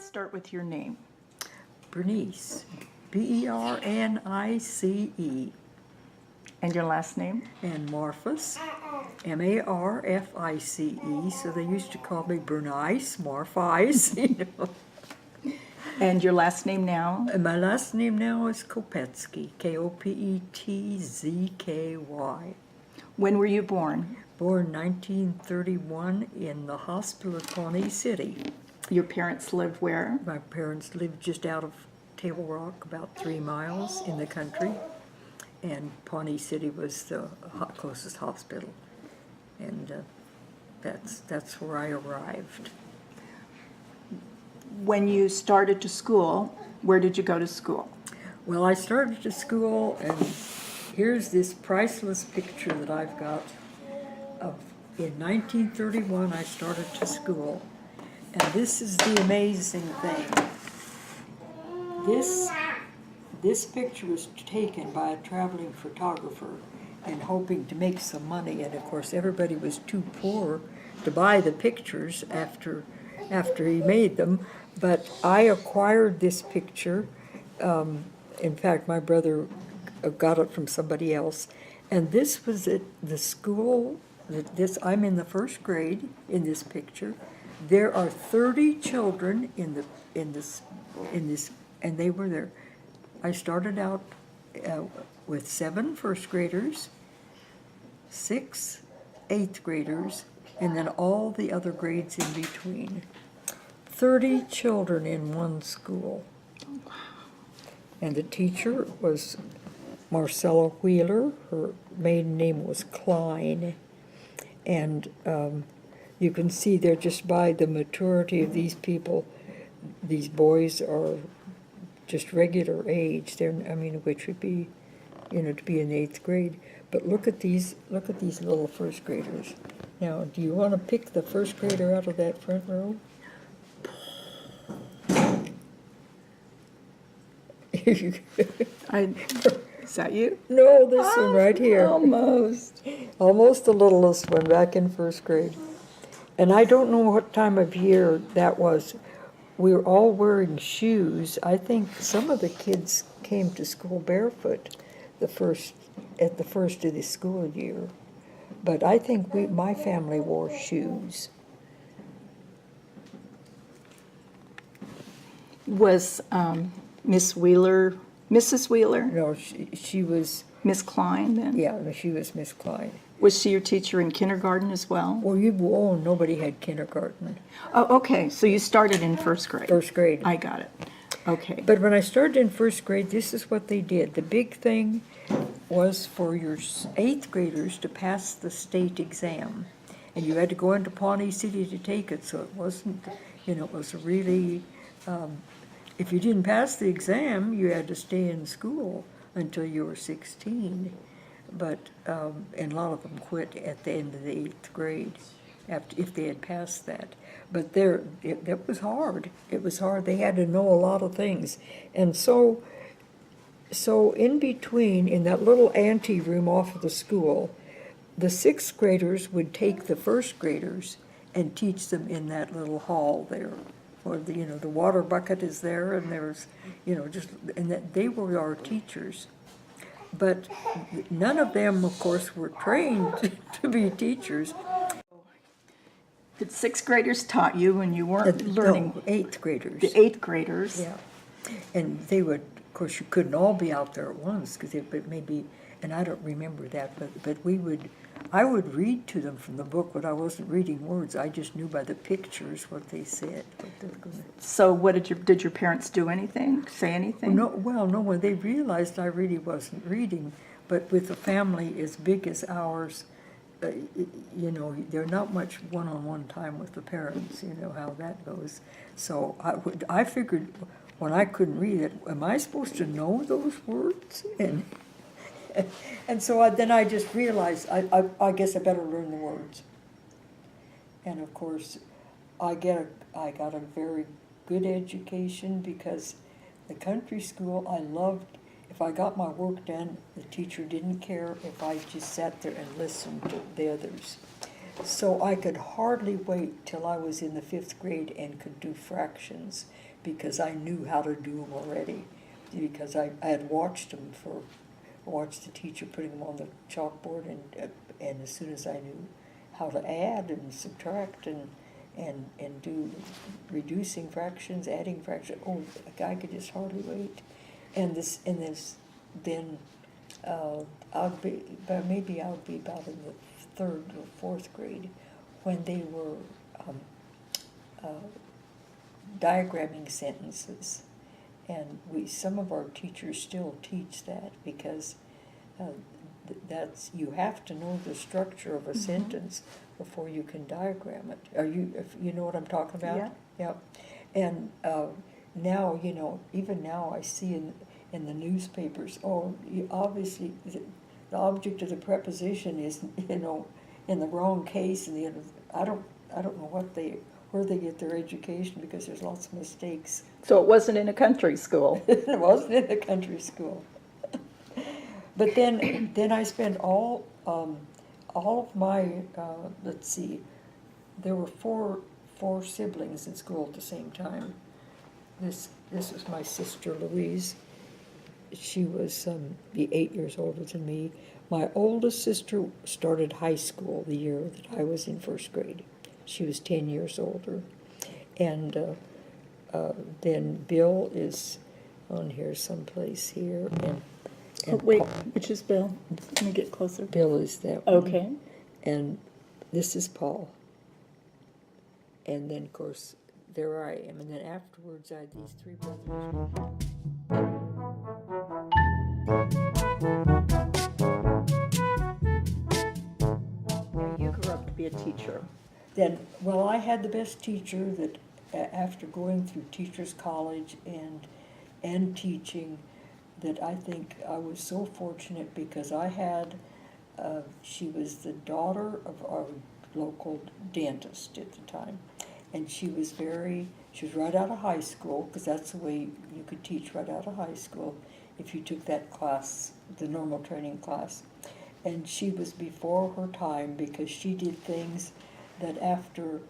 Let's start with your name. Bernice, Bernice. And your last name? And Marfice, Marfice, so they used to call me Bernice, Marfice, you know. And your last name now? And my last name now is Kopetzky, Kopetzky. When were you born? Born 1931 in the hospital of Pawnee City. Your parents lived where? My parents lived just out of Tailor, about 3 miles in the country, and Pawnee City was the closest hospital, and that's where I arrived. When you started to school, where did you go to school? Well, I started to school, and here's this priceless picture that I've got of, in 1931 I started to school, and this is the amazing thing. This picture was taken by a traveling photographer and hoping to make some money, and of course everybody was too poor to buy the pictures after he made them, but I acquired this picture. In fact, my brother got it from somebody else, and this was at the school. I'm in the first grade in this picture. There are 30 children in this, and they were there. I started out with 7 first graders, 6 8th graders, and then all the other grades in between. 30 children in one school. And the teacher was Marcella Wheeler. Her maiden name was Klein. And you can see there just by the maturity of these people, these boys are just regular age. Which would be, to be in 8th grade. But look at these little first graders. Now, do you want to pick the first grader out of that front row? Is that you? No, this one right here. Almost. Almost the littlest one, back in first grade. And I don't know what time of year that was. We were all wearing shoes. I think some of the kids came to school barefoot at the first of the school year. But I think my family wore shoes. Was Miss Wheeler, Mrs. Wheeler? No, she was. Miss Klein then? Yeah, she was Miss Klein. Was she your teacher in kindergarten as well? Well, nobody had kindergarten. Oh, okay. So you started in first grade. First grade. I got it. Okay. But when I started in first grade, this is what they did. The big thing was for your 8th graders to pass the state exam. And you had to go into Pawnee City to take it, so it wasn't, it was really, if you didn't pass the exam, you had to stay in school until you were 16. But, and a lot of them quit at the end of the 8th grade if they had passed that. But it was hard. It was hard. They had to know a lot of things. And so in between, in that little ante room off of the school, the 6th graders would take the first graders and teach them in that little hall there. Or the water bucket is there, and there's, and that they were our teachers. But none of them, of course, were trained to be teachers. The 6th graders taught you when you weren't learning? No, 8th graders. The 8th graders? Yeah. And they would, of course, you couldn't all be out there at once, but maybe, and I don't remember that, but I would read to them from the book, but I wasn't reading words. I just knew by the pictures what they said. What they were going to. So what did your parents do anything, say anything? No, when they realized I really wasn't reading, but with a family as big as ours, there's not much one-on-one time with the parents, how that goes. So I figured when I couldn't read it, am I supposed to know those words? And so then I just realized, I guess I better learn the words. And of course, I got a very good education because the country school I loved. If I got my work done, the teacher didn't care if I just sat there and listened to the others. So I could hardly wait till I was in the 5th grade and could do fractions, because I knew how to do them already, because I had watched them watched the teacher putting them on the chalkboard, and as soon as I knew how to add and subtract and do reducing fractions, adding fractions, I could just hardly wait. And then maybe I would be about in the 3rd or 4th grade when they were diagramming sentences. And some of our teachers still teach that, because that's, you have to know the structure of a sentence before you can diagram it. If you know what I'm talking about? Yeah. Yeah. And now, even now I see in the newspapers, obviously the object of the preposition is, in the wrong case, and I don't know where they get their education, because there's lots of mistakes. So it wasn't in a country school? It wasn't in the country school. But then I spent all of my, let's see, there were four siblings in school at the same time. This was my sister Louise. She was 8 years older than me. My oldest sister started high school the year that I was in 1st grade. She was 10 years older. And then Bill is on here someplace here. And Wait, which is Bill? Let me get closer. Bill is that one. Okay. And this is Paul. And then, of course, there I am. And then afterwards, I had these 3 brothers. Now, you grew up to be a teacher. Then, well, I had the best teacher that after going through teachers college and teaching, that I think I was so fortunate, because I had, she was the daughter of our local dentist at the time, and she was right out of high school, because that's the way you could teach right out of high school if you took that class, the normal training class. And she was before her time, because she did things that after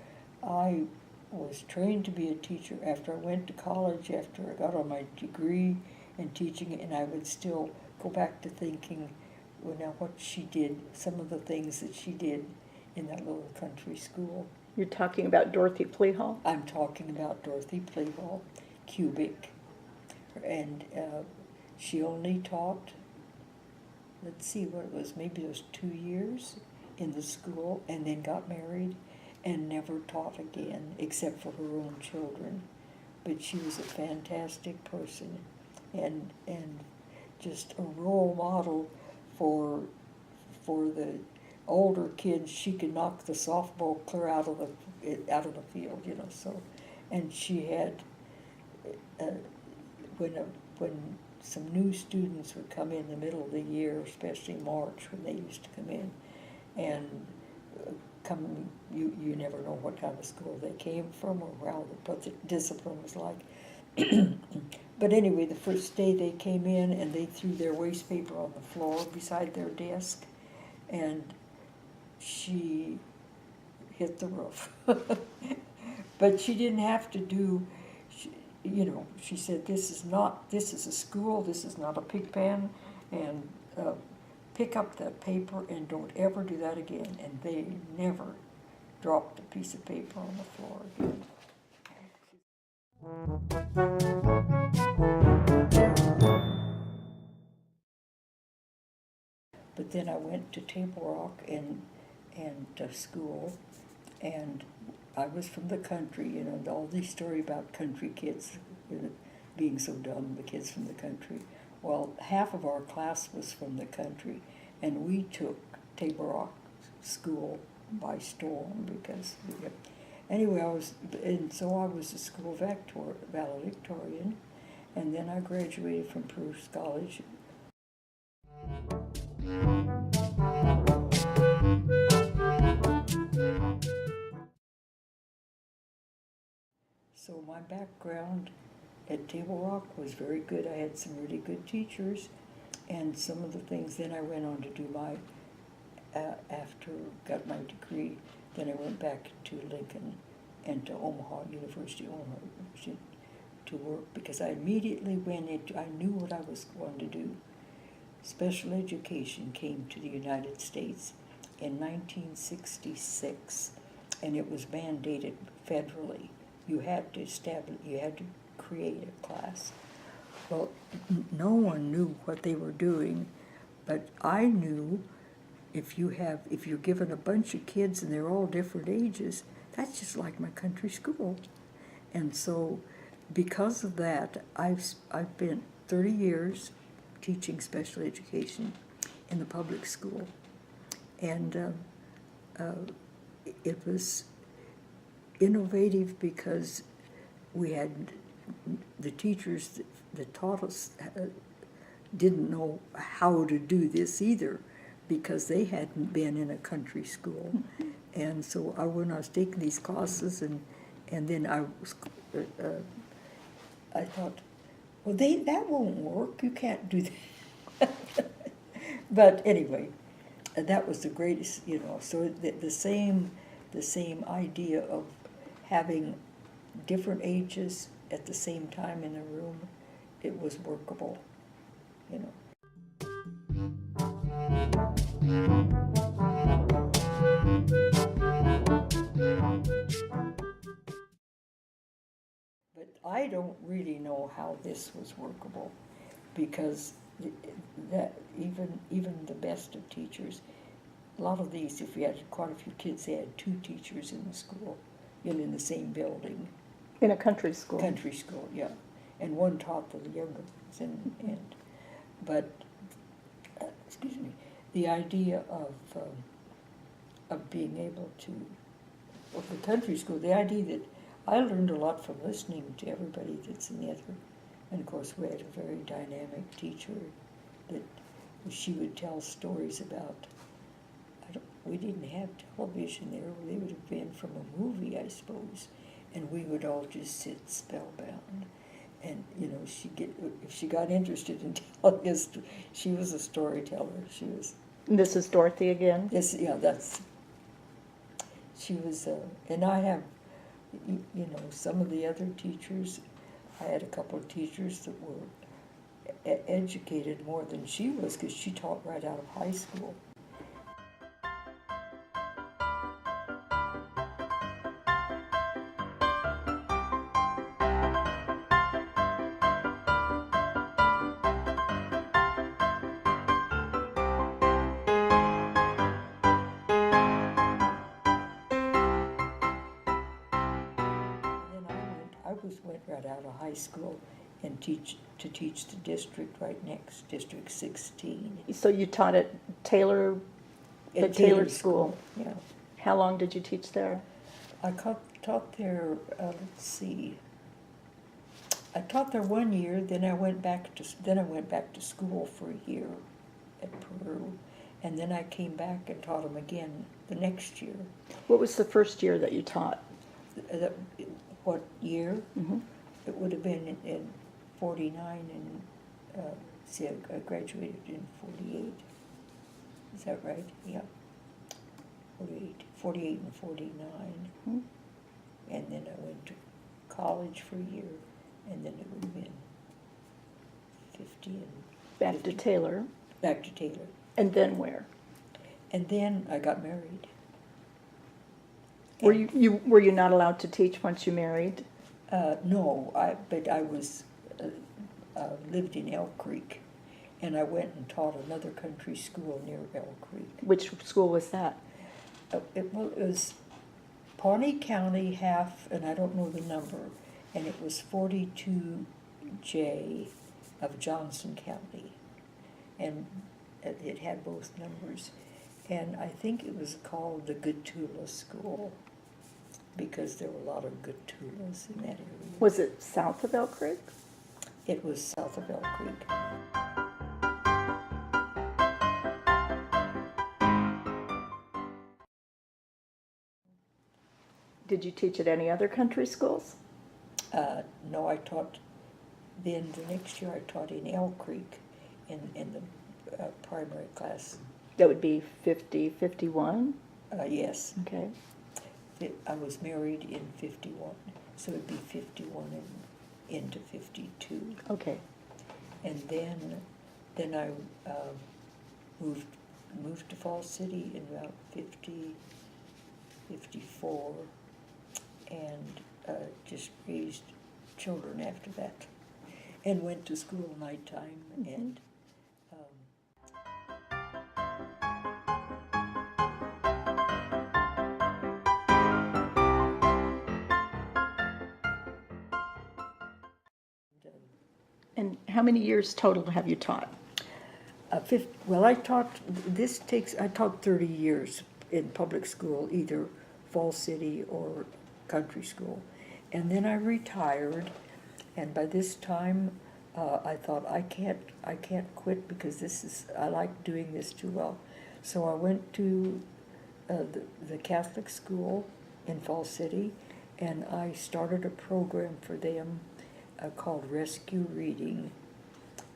I was trained to be a teacher, after I went to college, after I got on my degree in teaching, and I would still go back to thinking, well, now what she did, some of the things that she did in that little country school. You're talking about Dorothy Pleahall? I'm talking about Dorothy Pleahall, Cubic. And she only taught, let's see what it was, maybe it was 2 years in the school, and then got married and never taught again, except for her own children. But she was a fantastic person, and just a role model for the older kids. She could knock the softball clear out of the field, So, and she had when some new students would come in the middle of the year, especially March, when they used to come in, and you never know what kind of school they came from or what the discipline was like. But anyway, the first day they came in and they threw their waste paper on the floor beside their desk, and she hit the roof. But she didn't have to do, she said, this is a school, this is not a pig pen, and pick up that paper and don't ever do that again. And they never dropped a piece of paper on the floor again. But then I went to Table Rock and to school, and I was from the country, all these stories about country kids being so dumb, the kids from the country. Well, half of our class was from the country, and we took Table Rock School by storm, because anyway, I was a school valedictorian, and then I graduated from Bruce College. So my background at Table Rock was very good. I had some really good teachers, and some of the things. Then I went on to do my after got my degree, then I went back to Lincoln and to University of Omaha to work, because I immediately went into, I knew what I was going to do. Special education came to the United States in 1966, and it was mandated federally. You had to create a class. Well, no one knew what they were doing, but I knew if you're given a bunch of kids and they're all different ages, that's just like my country school. And so because of that, I've been 30 years teaching special education in the public school. And it was innovative because we had the teachers that taught us didn't know how to do this either, because they hadn't been in a country school. And so when I was taking these classes, and then I thought, well, that won't work. You can't do that. But anyway, that was the greatest, So the same idea of having different ages at the same time in the room, it was workable, But I don't really know how this was workable, because that even the best of teachers, a lot of these, if we had quite a few kids, they had 2 teachers in the school, in the same building. In a country school? Country school, yeah. And one taught the younger ones. But excuse me, the idea of being able to, of the country school, the idea that I learned a lot from listening to everybody that's in the other. And of course, we had a very dynamic teacher that she would tell stories about. We didn't have television there. They would have been from a movie, I suppose, and we would all just sit spellbound. And if she got interested in telling us, she was a storyteller. She was. This is Dorothy again. Yes, yeah, she was, and I have, some of the other teachers. I had a couple of teachers that were educated more than she was, because she taught right out of high school. Went right out of high school and teach the district right next, District 16. So you taught at Tailor, the Tailor School. Yeah. How long did you teach there? I taught there, let's see. I taught there 1 year, then I went back to school for a year at Peru, and then I came back and taught them again the next year. What was the first year that you taught? What year? Mm-hmm. It would have been in 49, and I graduated in 48. Is that right? Yeah. 48 and 49. Mm-hmm. And then I went to college for a year, and then it would have been 50 and... Back 50. To Tailor? Back to Tailor. And then where? And then I got married. Were you not allowed to teach once you married? No, but I was lived in Elk Creek, and I went and taught another country school near Elk Creek. Which school was that? It was Pawnee County half, and I don't know the number, and it was 42J of Johnson County, and it had both numbers. And I think it was called the Gatula School, because there were a lot of Gatulas in that area. Was it south of Elk Creek? It was south of Elk Creek. Did you teach at any other country schools? No, I taught, then the next year I taught in Elk Creek in the primary class That would be 50, 51? Yes, Okay. I was married in 51, so it'd be 51 and into 52. Okay. And then I moved to Falls City in about 54, and just raised children after that, and went to school nighttime, and And how many years total have you taught? well, I taught 30 years in public school, either Falls City or country school. And then I retired, and by this time, I thought I can't quit because I like doing this too well. So I went to the Catholic school in Falls City, and I started a program for them called Rescue Reading.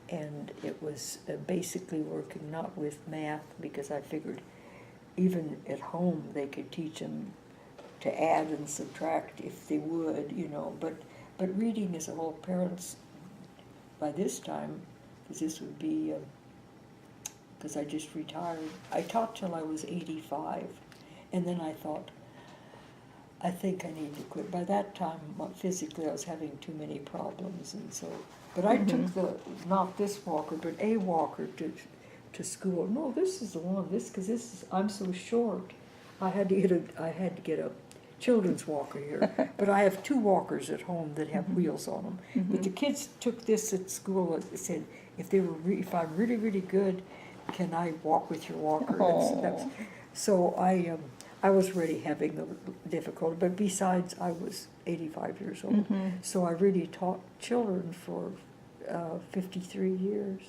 And it was basically working not with math, because I figured even at home they could teach them to add and subtract if they would, but reading as a whole. Parents, by this time, because this would be, because I just retired, I taught till I was 85, and then I thought, I think I need to quit. By that time, physically, I was having too many problems, and so, but I took not this walker, but a walker to school. No, this is the one, because I'm so short. I had to get a children's walker here, but I have 2 walkers at home that have wheels on them. But the kids took this at school and said, if I'm really, really good, can I walk with your walker? So I was really having a difficulty, but besides, I was 85 years old. So I really taught children for 53 years.